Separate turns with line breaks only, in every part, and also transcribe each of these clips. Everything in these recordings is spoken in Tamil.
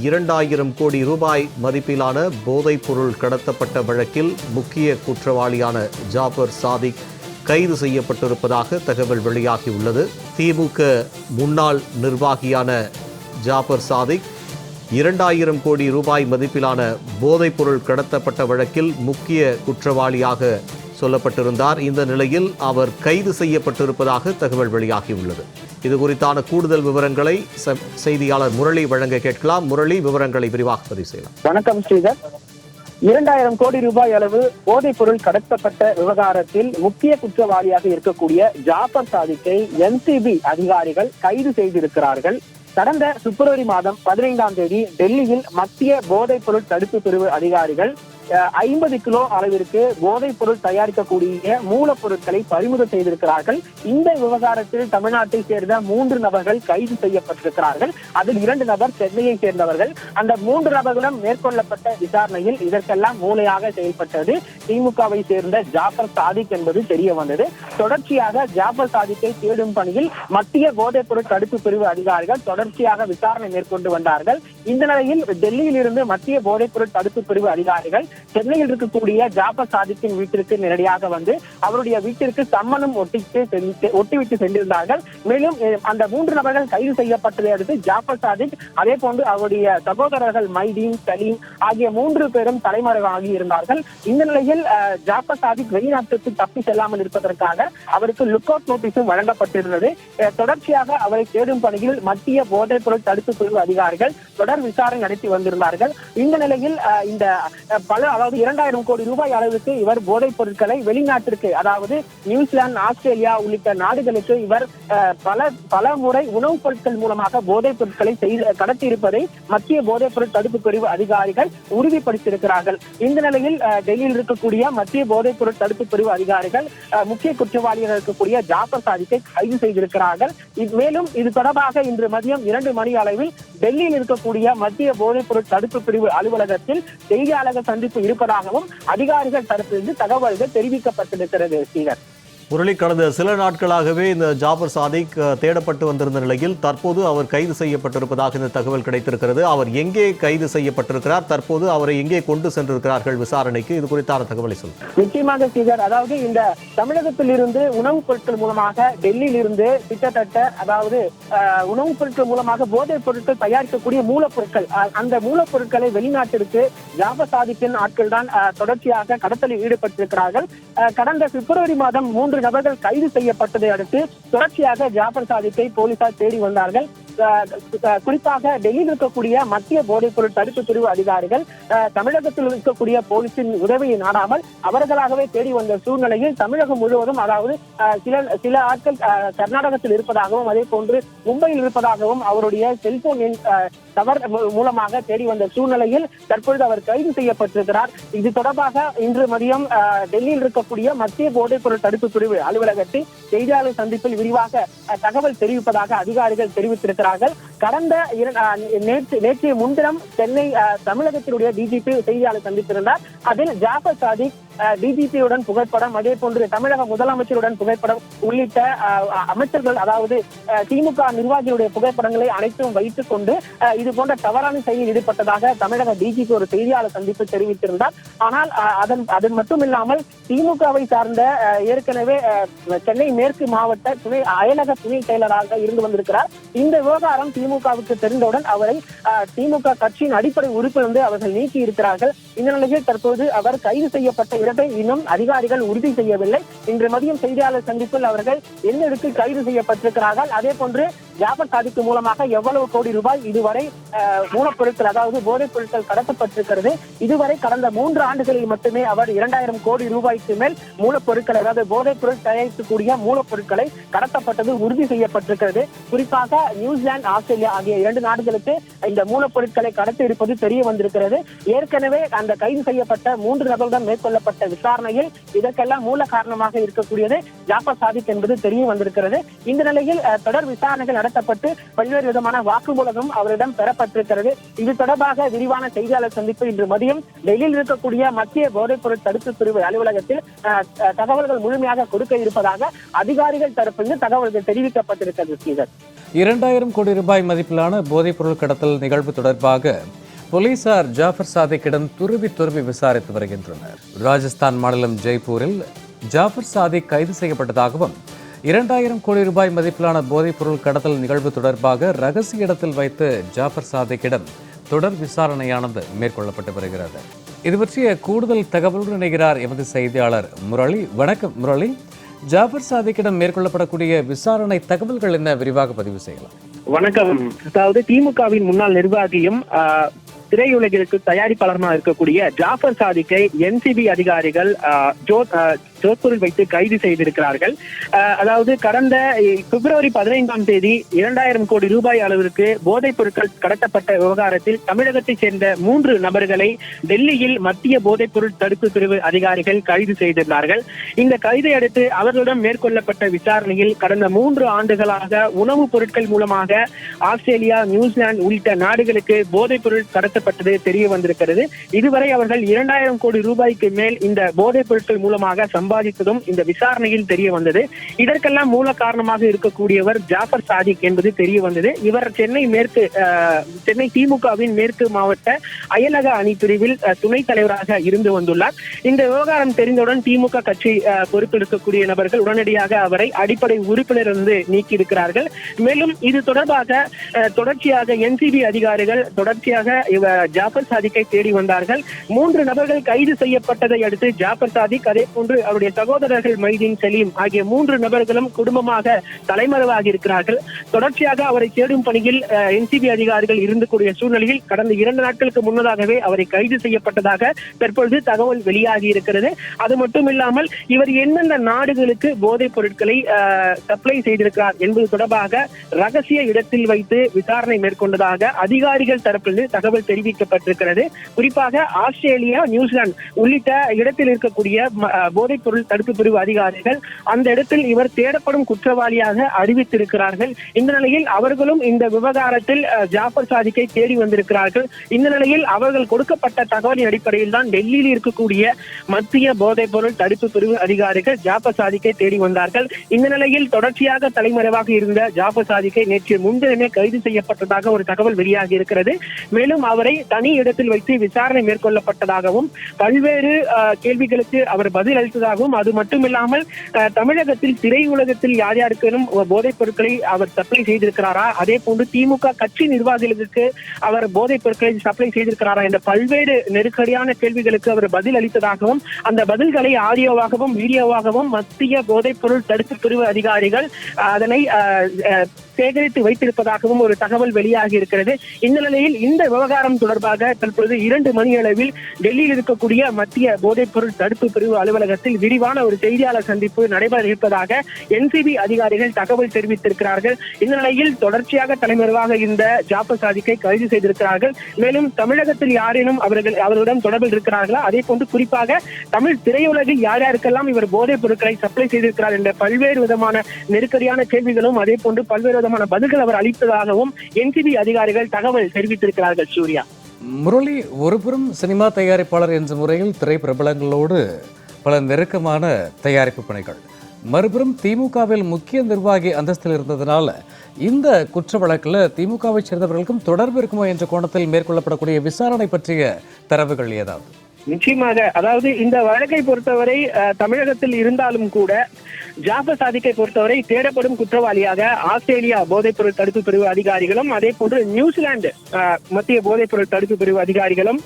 2,000 கோடி ரூபாய் மதிப்பிலான போதைப் பொருள் கடத்தப்பட்ட வழக்கில் முக்கிய குற்றவாளியான ஜாபர் சாதிக் கைது செய்யப்பட்டிருப்பதாக தகவல் வெளியாகியுள்ளது. திமுக முன்னாள் நிர்வாகியான ஜாபர் சாதிக் 2,000 கோடி ரூபாய் மதிப்பிலான போதைப் பொருள் கடத்தப்பட்ட வழக்கில் முக்கிய குற்றவாளியாக சொல்லப்பட்டிருந்தார். இந்த நிலையில் அவர் கைது செய்யப்பட்டிருப்பதாக தகவல் வெளியாகியுள்ளது. இது குறித்தான கூடுதல் விவரங்களை செய்தியாளர் முரளி வழங்க கேட்கலாம். முரளி, விவரங்களை விரிவாக பதிவு செய்யலாம்.
வணக்கம் ஸ்ரீதர். 2,000 கோடி ரூபாய் அளவு போதைப் பொருள் கடத்தப்பட்ட விவகாரத்தில் முக்கிய குற்றவாளியாக இருக்கக்கூடிய ஜாபர் சாதிக்கை NCB அதிகாரிகள் கைது செய்திருக்கிறார்கள். கடந்த பிப்ரவரி மாதம் 15ஆம் தேதி டெல்லியில் மத்திய போதைப் பொருள் தடுப்பு பிரிவு அதிகாரிகள் 50 கிலோ அளவிற்கு போதைப் பொருள் தயாரிக்கக்கூடிய மூலப்பொருட்களை பறிமுதல் செய்திருக்கிறார்கள். இந்த விவகாரத்தில் தமிழ்நாட்டை சேர்ந்த 3 நபர்கள் கைது செய்யப்பட்டிருக்கிறார்கள். அதில் 2 நபர் சென்னையை சேர்ந்தவர்கள். அந்த 3 நபர்களும் மேற்கொள்ளப்பட்ட விசாரணையில் இதற்கெல்லாம் மூளையாக செயல்பட்டது திமுகவை சேர்ந்த ஜாபர் சாதிக் என்பது தெரிய வந்தது. தொடர்ச்சியாக ஜாபர் சாதிக்கை தேடும் பணியில் மத்திய போதைப் பொருள் தடுப்பு பிரிவு அதிகாரிகள் தொடர்ச்சியாக விசாரணை மேற்கொண்டு வந்தார்கள். இந்த நிலையில் டெல்லியில் இருந்து மத்திய போதைப் பொருள் தடுப்பு பிரிவு அதிகாரிகள் சென்னையில் இருக்கக்கூடிய ஜாபர் சாதிக்கின் வீட்டிற்கு நேரடியாக வந்து அவருடைய வீட்டிற்கு சம்மனம் ஒட்டிவிட்டு சென்றிருந்தார்கள். மேலும் அந்த 3 நபர்கள் கைது செய்யப்பட்டதை அடுத்து ஜாபர் சாதிக், அதே போன்று அவருடைய சகோதரர்கள் மைதீன், சலீம் ஆகிய 3 பேரும் தலைமறைவாகி இருந்தார்கள். இந்த நிலையில் ஜாபர் சாதிக் வெளிநாட்டுக்கு தப்பி செல்லாமல் இருப்பதற்காக அவருக்கு லுக் அவுட் நோட்டீஸும் வழங்கப்பட்டிருந்தது. தொடர்ச்சியாக அவரை தேடும் பணியில் மத்திய போதைப் பொருள் தடுப்பு பிரிவு அதிகாரிகள் தொடர் விசாரணை நடத்தி வந்திருந்தார்கள். இந்த நிலையில் இந்த அதாவது 2,000 கோடி ரூபாய் அளவுக்கு இவர் போதைப் பொருட்களை வெளிநாட்டிற்கு, அதாவது நியூசிலாந்து, ஆஸ்திரேலியா உள்ளிட்ட நாடுகளுக்கு இவர் பல முறை உணவுப் பொருட்கள் மூலமாக போதைப் பொருட்களை கடத்தி இருப்பதை மத்திய போதைப் பொருள் தடுப்பு பிரிவு அதிகாரிகள் உறுதிப்படுத்தியிருக்கிறார்கள். இந்த நிலையில் டெல்லியில் இருக்கக்கூடிய மத்திய போதைப் பொருள் தடுப்பு பிரிவு அதிகாரிகள் முக்கிய குற்றவாளியாக இருக்கக்கூடிய ஜாபர் சாதிக்கை கைது செய்திருக்கிறார்கள். மேலும் இது தொடர்பாக இன்று மதியம் 2 மணி அளவில் டெல்லியில் இருக்கக்கூடிய மத்திய போதைப் பொருள் தடுப்பு பிரிவு அலுவலகத்தில் செய்தியாளர்கள் சந்திப்பு இருப்பதாகவும் அதிகாரிகள் தரப்பிலிருந்து தகவல்கள் தெரிவிக்கப்பட்டிருக்கிறது. ஸ்ரீதர்,
முரளி, கடந்த சில நாட்களாகவே இந்த ஜாபர் சாதிக் தேடப்பட்டு வந்திருந்த நிலையில் தற்போது அவர் கைது செய்யப்பட்டிருப்பதாக இந்த தகவல் கிடைத்திருக்கிறது. அவர் எங்கே கைது செய்யப்பட்டிருக்கிறார், தற்போது அவரை எங்கே கொண்டு சென்றிருக்கிறார்கள் விசாரணைக்கு? இது குறித்தான தகவலை சொல்லுங்கள்.
நிச்சயமாக ஸ்ரீதர், அதாவது இந்த தமிழகத்தில் இருந்து உணவுப் பொருட்கள் மூலமாக டெல்லியில் இருந்து கிட்டத்தட்ட, அதாவது உணவுப் பொருட்கள் மூலமாக போதைப் பொருட்கள் தயாரிக்கக்கூடிய மூலப்பொருட்கள், அந்த மூலப்பொருட்களை வெளிநாட்டிற்கு ஜாபர் சாதிக்கின் ஆட்கள் தான் தொடர்ச்சியாக கடத்தலில் ஈடுபட்டிருக்கிறார்கள். கடந்த பிப்ரவரி மாதம் 3 நபர்கள் கைது செய்யப்பட்டதை அடுத்து தொடர்ச்சியாக ஜாபர் சாதிக்கை போலீசார் தேடி வந்தார்கள். குறிப்பாக டெல்லியில் இருக்கக்கூடிய மத்திய போதைப் பொருள் தடுப்பு பிரிவு அதிகாரிகள் தமிழகத்தில் இருக்கக்கூடிய போலீசின் உதவியை நாடாமல் அவர்களாகவே தேடி வந்த சூழ்நிலையில் தமிழகம் முழுவதும், அதாவது சில ஆட்கள் கர்நாடகத்தில் இருப்பதாகவும் அதே போன்று மும்பையில் இருப்பதாகவும் அவருடைய செல்போன் டவர் மூலமாக தேடி வந்த சூழ்நிலையில் தற்பொழுது அவர் கைது செய்யப்பட்டிருக்கிறார். இது தொடர்பாக இன்று மதியம் டெல்லியில் இருக்கக்கூடிய மத்திய போதைப் பொருள் தடுப்பு பிரிவு அலுவலகத்தில் செய்தியாளர் சந்திப்பில் விரிவாக தகவல் தெரிவிப்பதாக அதிகாரிகள் தெரிவித்திருக்கிறார்கள். கடந்த நேற்றைய முன்தினம் சென்னை தமிழகத்தினுடைய DGP செய்தியாளர் சந்தித்திருந்தார். அதில் ஜாபர் சாதிக் DGP-யுடன் புகைப்படம், அதே போன்று தமிழக முதலமைச்சருடன் புகைப்படம் உள்ளிட்ட அமைச்சர்கள், அதாவது திமுக நிர்வாகிகளுடைய புகைப்படங்களை அனைத்தும் வைத்துக் கொண்டு இது போன்ற தவறான செயலில் ஈடுபட்டதாக தமிழக DGP ஒரு செய்தியாளர் சந்திப்பு தெரிவித்திருந்தார். ஆனால் அதன் மட்டும் இல்லாமல் திமுகவை சார்ந்த ஏற்கனவே சென்னை மேற்கு மாவட்ட அயலக துணை செயலராக இருந்து வந்திருக்கிறார். இந்த விவகாரம் திமுகவுக்கு தெரிந்தவுடன் அவரை திமுக கட்சியின் அடிப்படை உறுப்பிலிருந்து அவர்கள் நீக்கி இருக்கிறார்கள். இந்த நிலையில் தற்போது அவர் கைது செய்யப்பட்ட இடத்தை இன்னும் அதிகாரிகள் உறுதி செய்யவில்லை. இன்று மதியம் செய்தியாளர் சந்திப்பில் அவர்கள் எந்த இடத்தில் கைது செய்யப்பட்டிருக்கிறார்கள், அதே போன்று ஜாபர் சாதிக்கு மூலமாக எவ்வளவு கோடி ரூபாய் இதுவரை மூலப்பொருட்கள், அதாவது போதைப் பொருட்கள் கடத்தப்பட்டிருக்கிறது, இதுவரை கடந்த 3 ஆண்டுகளில் மட்டுமே அவர் 2,000 கோடி ரூபாய்க்கு மேல் மூலப்பொருட்கள், அதாவது போதைப் பொருள் தயாரிக்கக்கூடிய மூலப்பொருட்களை கடத்தப்பட்டது உறுதி செய்யப்பட்டிருக்கிறது. குறிப்பாக நியூசிலாந்து, ஆஸ்திரேலியா ஆகிய 2 நாடுகளுக்கு இந்த மூலப்பொருட்களை கடத்தி இருப்பது தெரிய வந்திருக்கிறது. ஏற்கனவே அந்த கைது செய்யப்பட்ட 3 நபர்களுடன் மேற்கொள்ளப்பட்ட விசாரணையில் இதற்கெல்லாம் மூல காரணமாக இருக்கக்கூடியது ஜாபர் சாதிக் என்பது தெரிய வந்திருக்கிறது. இந்த நிலையில் தொடர் விசாரணைகள் நடத்தப்பட்டு பல்வேறு விதமான வாக்குமூலமும் அவரிடம் பெறப்பட்டிருக்கிறது. இது தொடர்பாக விரிவான செய்தியாளர் சந்திப்பு இன்று மதியம் டெல்லியில் இருக்கக்கூடிய மத்திய போதைப் பொருள் தடுப்பு பிரிவு அலுவலகத்தில் தகவல்கள் முழுமையாக கொடுக்க இருப்பதாக அதிகாரிகள் தரப்பிலிருந்து தகவல்கள் தெரிவிக்கப்பட்டிருக்கிறது.
2000 கோடி ரூபாய் மதிப்பிலான போதைப்பொருள் கடத்தல் நிகழ்வு தொடர்பாக போலீசார் ஜாஃபர் சாதிக்கிடம் துருவி விசாரித்து வருகின்றனர். ராஜஸ்தான் மாநிலம் ஜெய்ப்பூரில் ஜாஃபர் சாதிக் கைது செய்யப்பட்டதாகவும் 2000 கோடி ரூபாய் மதிப்பிலான போதைப்பொருள் கடத்தல் நிகழ்வு தொடர்பாக ரகசிய இடத்தில் வைத்து ஜாஃபர் சாதிக்கிடம் தொடர் விசாரணையானது மேற்கொள்ளப்பட்டு வருகிறது. இது பற்றிய கூடுதல் தகவலுடன் இணைகிறார் எமது செய்தியாளர் முரளி. வணக்கம் முரளி. ஜாஃபர் சாதிக்கிடம் மேற்கொள்ளப்படக்கூடிய விசாரணை தகவல்கள் என்ன, விரிவாக பதிவு செய்யலாம்?
வணக்கம். அதாவது திமுகவின் முன்னாள் நிர்வாகியும் திரையுலகிற்கு தயாரிப்பாளராக இருக்கக்கூடிய ஜாஃபர் சாதிக்கை என்சிபி அதிகாரிகள் ஜோத்பூரில் வைத்து கைது செய்திருக்கிறார்கள். அதாவது கடந்த பிப்ரவரி 15ஆம் தேதி 2000 கோடி ரூபாய் அளவிற்கு போதைப் பொருட்கள் கடத்தப்பட்ட விவகாரத்தில் தமிழகத்தைச் சேர்ந்த 3 நபர்களை டெல்லியில் மத்திய போதைப் பொருள் தடுப்பு பிரிவு அதிகாரிகள் கைது செய்திருந்தார்கள். இந்த கைதை அடுத்து அவர்களிடம் மேற்கொள்ளப்பட்ட விசாரணையில் கடந்த 3 ஆண்டுகளாக உணவுப் பொருட்கள் மூலமாக ஆஸ்திரேலியா, நியூசிலாந்து உள்ளிட்ட நாடுகளுக்கு போதைப் பொருள் கடத்தப்பட்டது தெரிய வந்திருக்கிறது. இதுவரை அவர்கள் 2000 கோடி ரூபாய்க்கு மேல் இந்த போதைப் பொருட்கள் மூலமாக சம்பாதித்ததும் இந்த விசாரணையில் தெரிய வந்தது. இதற்கெல்லாம் மூல காரணமாக இருக்கக்கூடியவர் ஜாஃபர் சாதிக் என்பது தெரிய வந்தது. இவர் சென்னை திமுகவின் மேற்கு மாவட்ட அயலக அணி பிரிவில் துணைத் தலைவராக இருந்து வந்துள்ளார். இந்த விவகாரம் தெரிந்தவுடன் திமுக கட்சி பொறுப்பில் இருக்கக்கூடிய நபர்கள் உடனடியாக அவரை அடிப்படை உறுப்பினரிலிருந்து நீக்கி இருக்கிறார்கள். மேலும் இது தொடர்ச்சியாக என்சிபி அதிகாரிகள் ஜாஃபர் சாதிக்கை தேடி வந்தார்கள். 3 நபர்கள் கைது செய்யப்பட்டதை அடுத்து ஜாஃபர் சாதிக், அதே போன்று அவருடைய சகோதரர்கள் மைதீன், சலீம் ஆகிய 3 நபர்களும் குடும்பமாக தலைமறைவாகி இருக்கிறார்கள். தொடர்ச்சியாக அவரை தேடும் பணியில் என்சிபி அதிகாரிகள் இருந்தக்கூடிய சூழ்நிலையில் கடந்த 2 நாட்களுக்கு முன்னதாகவே அவரை கைது செய்யப்பட்டதாக தற்பொழுது தகவல் வெளியாகி இருக்கிறது. அது மட்டும் இல்லாமல் இவர் எந்தெந்த நாடுகளுக்கு போதைப் பொருட்களை சப்ளை செய்திருக்கிறார் என்பது தொடர்பாக ரகசிய இடத்தில் வைத்து விசாரணை மேற்கொண்டதாக அதிகாரிகள் தரப்பில் தகவல் தெரிவிக்கப்பட்டிருக்கிறது. குறிப்பாக ஆஸ்திரேலியா, நியூசிலாந்து உள்ளிட்ட இடத்தில் இருக்கக்கூடிய போதைப் பொருள் தடுப்பு பிரிவு அதிகாரிகள் அந்த இடத்தில் இவர் தேடப்படும் குற்றவாளியாக அறிவித்திருக்கிறார்கள். இந்த நிலையில் அவர்களும் இந்த விவகாரத்தில் ஜாஃபர் சாதிக்கை தேடி வந்திருக்கிறார்கள். இந்த நிலையில் அவர்கள் கொடுக்கப்பட்ட தகவலின் அடிப்படையில் தான் டெல்லியில் இருக்கக்கூடிய மத்திய போதைப் பொருள் தடுப்பு பிரிவு அதிகாரிகள் ஜாஃபர் சாதிக்கை தேடி வந்தார்கள். இந்த நிலையில் தொடர்ச்சியாக தலைமறைவாக இருந்த ஜாஃபர் சாதிக்கை நேற்று முன்தினமே கைது செய்யப்பட்டதாக ஒரு தகவல் வெளியாகி இருக்கிறது. மேலும் அவரை தனி இடத்தில் வைத்து விசாரணை மேற்கொள்ளப்பட்டதாகவும் பல்வேறு கேள்விகளுக்கு அவர் பதில் அளித்ததாகவும், அது மட்டுமில்லாமல் தமிழகத்தில் திரையுலகத்தில் யார் யாருக்கும் போதைப் பொருட்களை அவர் சப்ளை செய்திருக்கிறாரா, அதே போன்று திமுக கட்சி நிர்வாகிகளுக்கு அவர் போதைப் பொருட்களை சப்ளை செய்திருக்கிறாரா என்ற பல்வேறு நெருக்கடியான கேள்விகளுக்கு அவர் பதில் அளித்ததாகவும், அந்த பதில்களை ஆடியோவாகவும் வீடியோவாகவும் மத்திய போதைப் பொருள் தடுப்பு பிரிவு அதிகாரிகள் அதனை சேகரித்து வைத்திருப்பதாகவும் ஒரு தகவல் வெளியாகி இருக்கிறது. இந்த நிலையில் இந்த விவகாரம் தொடர்பாக தற்பொழுது 2 மணி அளவில் டெல்லியில் இருக்கக்கூடிய மத்திய போதைப் பொருள் தடுப்பு பிரிவு அலுவலகத்தில் விரிவான ஒரு செய்தியாளர் சந்திப்பு நடைபெற இருப்பதாக என்சிபி அதிகாரிகள் தகவல் தெரிவித்திருக்கிறார்கள். இந்த நிலையில் தொடர்ச்சியாக தலைமறைவாக இருந்த ஜாஃபர் சாதிக்கை கைது செய்திருக்கிறார்கள். மேலும் தமிழகத்தில் யாரேனும் அவர்களிடம் தொடர்பில் இருக்கிறார்களா, அதே போன்று குறிப்பாக தமிழ் திரையுலகில் யார் யாருக்கெல்லாம் இவர் போதைப் பொருட்களை சப்ளை செய்திருக்கிறார் என்ற பல்வேறு விதமான நெருக்கடியான கேள்விகளும் அதே போன்று பல்வேறு விதமான பதில்கள் அவர் அளித்ததாகவும் என்சிபி அதிகாரிகள் தகவல் தெரிவித்திருக்கிறார்கள். சூர்யா.
முரளி, ஒருபுறம் சினிமா தயாரிப்பாளர் என்ற முறையில் திரைப்பிரபலங்களோடு பல நெருக்கமான தயாரிப்பு பணிகள், மறுபுறம் திமுகவில் முக்கிய நிர்வாகி அந்தஸ்தில் இருந்ததுனால இந்த குற்ற வழக்கில் திமுகவை சேர்ந்தவர்களுக்கும் தொடர்பு இருக்குமோ என்ற கோணத்தில் மேற்கொள்ளப்படக்கூடிய விசாரணை பற்றிய தரவுகள் ஏதாவது?
நிச்சயமாக. அதாவது இந்த வழக்கை பொறுத்தவரை தமிழகத்தில் இருந்தாலும் கூட ஜாஃபர் சாதிக்கை பொறுத்தவரை தேடப்படும் குற்றவாளியாக ஆஸ்திரேலியா போதைப் பொருள் தடுப்பு பிரிவு அதிகாரிகளும் அதே போன்று நியூசிலாந்து மத்திய போதைப் பொருள் தடுப்பு பிரிவு அதிகாரிகளும்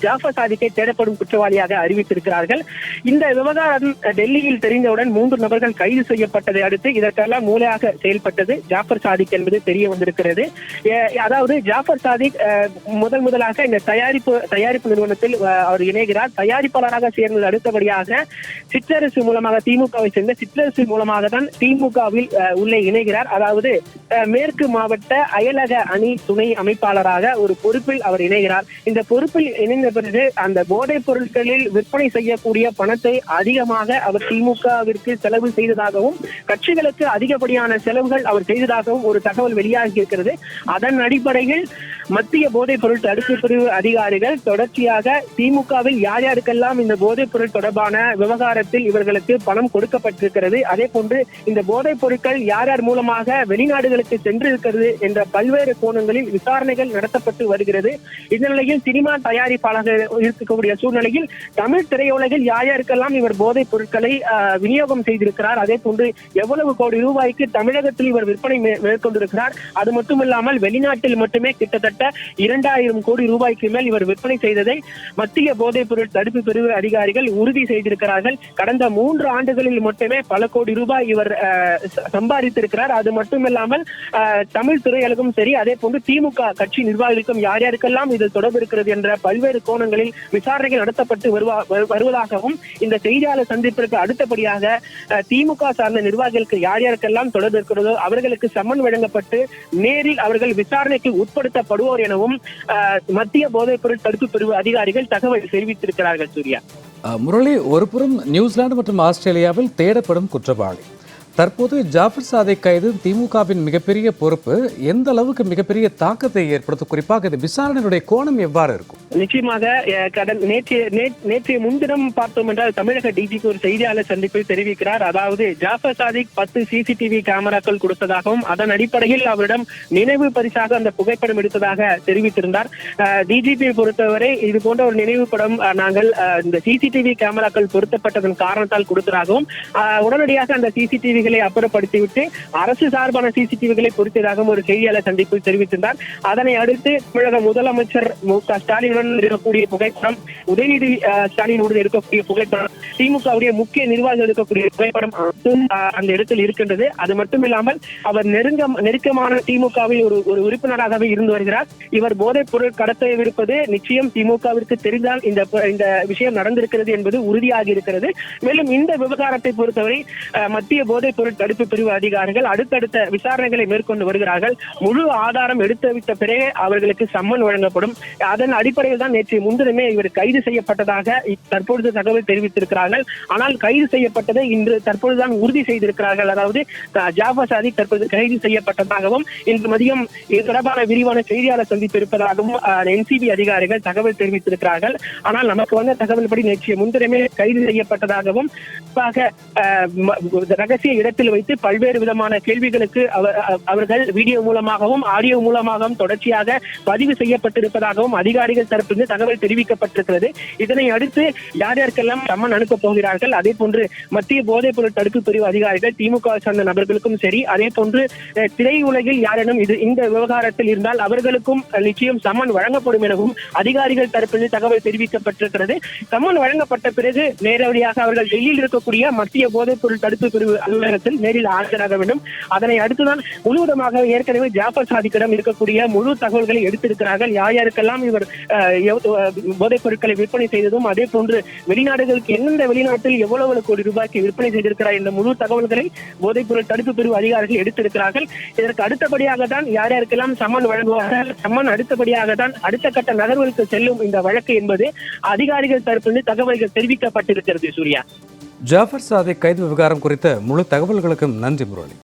ஜாஃபர் சாதிக்கை தேடப்படும் குற்றவாளியாக அறிவித்திருக்கிறார்கள். இந்த விவகாரம் டெல்லியில் தெரிந்தவுடன் 3 நபர்கள் கைது செய்யப்பட்டதை அடுத்து இதற்கெல்லாம் மூளையாக செயல்பட்டது ஜாஃபர் சாதிக் என்பது தெரிய வந்திருக்கிறது. அதாவது ஜாஃபர் சாதிக் முதலாக இந்த தயாரிப்பு நிறுவனத்தில் அவர் இணைகிறார். தயாரிப்பாளராக சேர்ந்தது அடுத்தபடியாக சிற்றரசு மூலமாக திமுகவை சேர்ந்த சிற்றரசு மூலமாக தான் திமுகவில் உள்ளே இணைகிறார். அதாவது மேற்கு மாவட்ட அயலக அணி துணை அமைப்பாளராக ஒரு பொறுப்பில் அவர் இணைகிறார். இந்த பொறுப்பில் இணைந்த பிறகு அந்த போதைப் பொருட்களில் விற்பனை செய்யக்கூடிய பணத்தை அதிகமாக அவர் திமுகவிற்கு செலவு செய்ததாகவும் கட்சிகளுக்கு அதிகப்படியான செலவுகள் அவர் செய்ததாகவும் ஒரு தகவல் வெளியாகி இருக்கிறது. அதன் அடிப்படையில் மத்திய போதைப் பொருள் தடுப்பு பிரிவு அதிகாரிகள் தொடர்ச்சியாக திமுகவில் யார் யாருக்கெல்லாம் இந்த போதைப் பொருள் தொடர்பான விவகாரத்தில் இவர்களுக்கு பணம் கொடுக்கப்பட்டிருக்கிறது, அதே போன்று இந்த போதைப் பொருட்கள் யார் யார் மூலமாக வெளிநாடுகளுக்கு சென்றிருக்கிறது என்ற பல்வேறு கோணங்களில் விசாரணைகள் நடத்தப்பட்டு வருகிறது. இந்த நிலையில் சினிமா தயாரிப்பாளர்கள் இருக்கக்கூடிய சூழ்நிலையில் தமிழ் திரையுலகில் யார் யாருக்கெல்லாம் இவர் போதைப் பொருட்களை விநியோகம் செய்திருக்கிறார், அதே போன்று எவ்வளவு கோடி ரூபாய்க்கு தமிழகத்தில் இவர் விற்பனை மேற்கொண்டிருக்கிறார், அது மட்டுமில்லாமல் வெளிநாட்டில் மட்டுமே கிட்டத்தட்ட 2000 கோடி ரூபாய்க்கு மேல் இவர் விற்பனை செய்ததை மத்திய போதைப் பொருள் தடுப்பு பிரிவு அதிகாரிகள் உறுதி செய்திருக்கிறார்கள். கடந்த 3 ஆண்டுகளில் மட்டுமே பல கோடி ரூபாய் இவர் சம்பாதித்திருக்கிறார். அது மட்டுமில்லாமல் தமிழ் திரையுலகும் சரி, அதே போன்று திமுக கட்சி நிர்வாகிகளுக்கும் யார் யாருக்கெல்லாம் இதில் தொடர்பு இருக்கிறது என்ற பல்வேறு கோணங்களில் விசாரணைகள் நடத்தப்பட்டு வருவதாகவும் இந்த செய்தியாளர் சந்திப்பிற்கு அடுத்தபடியாக திமுக சார்ந்த நிர்வாகிகளுக்கு யார் யாருக்கெல்லாம் தொடர்பு இருக்கிறதோ அவர்களுக்கு சம்மன் வழங்கப்பட்டு நேரில் அவர்கள் விசாரணைக்கு உட்படுத்தப்படுவோர் எனவும் மத்திய போதைப் பொருள் தடுப்பு பிரிவு அதிகாரிகள் தகவல் தெரிவித்திருக்கிறார்கள். சூர்யா,
முரளி, ஒருபுறம் நியூசிலாந்து மற்றும் ஆஸ்திரேலியாவில் தேடப்படும் குற்றவாளி, தற்போது ஜாஃபர் சாதிக் கைது திமுகவின் மிகப்பெரிய பொறுப்பு எந்த அளவுக்கு மிகப்பெரிய தாக்கத்தை ஏற்படுத்தும்? குறிப்பாக இந்த விசாரணையுடைய கோணம் எவ்வாறு இருக்கும்?
நிச்சயமாக நேற்றைய முன்தினம் பார்த்தோம் என்றால் தமிழக டிஜிபி ஒரு செய்தியாளர் சந்திப்பில் தெரிவிக்கிறார். அதாவது ஜாஃபர் சாதிக் 10 சிசிடிவி கேமராக்கள் கொடுத்ததாகவும் அதன் அடிப்படையில் அவரிடம் நினைவு பரிசாக அந்த புகைப்படம் எடுத்ததாக தெரிவித்திருந்தார். டிஜிபியை பொறுத்தவரை இது போன்ற ஒரு நினைவு படம் நாங்கள் இந்த சிசிடிவி கேமராக்கள் பொருத்தப்பட்டதன் காரணத்தால் கொடுத்ததாகவும் உடனடியாக அந்த சிசிடிவி அப்புறப்படுத்திவிட்டு அரசு சார்பான சிசிடிவிகளை பொறுத்ததாகவும் ஒரு செய்தியாளர் சந்திப்பில் தெரிவித்திருந்தார். அதனை அடுத்து தமிழக முதலமைச்சர் மு.க. ஸ்டாலினுடன் இருக்கக்கூடிய புகைப்படம், உதயநிதி ஸ்டாலினுடன் இருக்கக்கூடிய புகைப்படம், திமுகவுடைய முக்கிய நிர்வாகிகள் இருக்கக்கூடிய புகைப்படம் அந்த இடத்தில் இருக்கின்றது. அது மட்டுமில்லாமல் அவர் நெருக்கமான திமுகவில் ஒரு உறுப்பினராகவே இருந்து வருகிறார். இவர் போதைப் பொருள் கடத்தவிருப்பது நிச்சயம் திமுகவிற்கு தெரிந்தால் இந்த விஷயம் நடந்திருக்கிறது என்பது உறுதியாகி இருக்கிறது. மேலும் இந்த விவகாரத்தை பொறுத்தவரை மத்திய போதைப் பொருள் தடுப்பு பிரிவு அதிகாரிகள் அடுத்தடுத்த விசாரணைகளை மேற்கொண்டு வருகிறார்கள். முழு ஆதாரம் எடுத்துவிட்ட பிறகு அவர்களுக்கு சம்மன் வழங்கப்படும். அதன் அடிப்படையில் தான் நேற்று முன்தினமே இவர் கைது செய்யப்பட்டதாக தற்பொழுது தகவல் தெரிவித்திருக்கிறார்கள். ஆனால் கைது செய்யப்பட்டதை இன்று தற்பொழுதுதான் உறுதி செய்திருக்கிறார்கள். அதாவது ஜாஃபர் சாதிக் தற்போது கைது செய்யப்பட்டதாகவும் இன்று மதியம் இது தொடர்பான விரிவான செய்தியாளர் சந்திப்பு இருப்பதாகவும் என்சிபி அதிகாரிகள் தகவல் தெரிவித்திருக்கிறார்கள். ஆனால் நமக்கு வந்த தகவல் படி நேற்று முன்தினமே கைது செய்யப்பட்டதாகவும் ரகசிய இடத்தில் வைத்து பல்வேறு விதமான கேள்விகளுக்கு அவர்கள் வீடியோ மூலமாகவும் ஆடியோ மூலமாகவும் தொடர்ச்சியாக பதிவு செய்யப்பட்டிருப்பதாகவும் அதிகாரிகள் தரப்பிலிருந்து தகவல் தெரிவிக்கப்பட்டிருக்கிறது. இதனை அடுத்து யார் யாருக்கெல்லாம் சம்மன் அனுப்பப் போகிறார்கள், அதே போன்று மத்திய போதைப் பொருள் தடுப்பு பிரிவு அதிகாரிகள் திமுக சார்ந்த நபர்களுக்கும் சரி, அதே போன்று திரையுலகில் யாரேனும் இந்த விவகாரத்தில் இருந்தால் அவர்களுக்கும் நிச்சயம் சம்மன் வழங்கப்படும் எனவும் அதிகாரிகள் தரப்பிலிருந்து தகவல் தெரிவிக்கப்பட்டிருக்கிறது. சம்மன் வழங்கப்பட்ட பிறகு நேரடியாக அவர்கள் டெல்லியில் இருக்கக்கூடிய மத்திய போதைப் பொருள் தடுப்பு பிரிவு அலுவலகத்தில் நேரில் ஆஜராக வேண்டும். அதனை அடுத்துதான் முழுவதுமாக ஏற்கனவே ஜாஃபர் சாதிக்கிடம் இருக்கக்கூடிய முழு தகவல்களை எடுத்திருக்கிறார்கள். யார் யாருக்கெல்லாம் இவர் போதைப் பொருட்களை விற்பனை செய்ததும், அதே போன்று வெளிநாடுகளுக்கு எந்தெந்த வெளிநாட்டில் எவ்வளவு கோடி ரூபாய்க்கு விற்பனை செய்திருக்கிறார் என்ற முழு தகவல்களை போதைப் பொருள் தடுப்பு பிரிவு அதிகாரிகள் எடுத்திருக்கிறார்கள். இதற்கு அடுத்தபடியாக தான் யார் யாருக்கெல்லாம் சம்மன் வழங்குவார்கள், சம்மன் அடுத்தபடியாக தான் அடுத்த கட்ட நகர்வுகளுக்கு செல்லும் இந்த வழக்கு என்பது அதிகாரிகள் தரப்பிலிருந்து தகவல்கள் தெரிவிக்கப்பட்டிருக்கிறது. சூர்யா,
ஜாஃபர் சாதிக் கைது விவகாரம் குறித்த முழு தகவல்களுக்கும் நன்றி முரளி.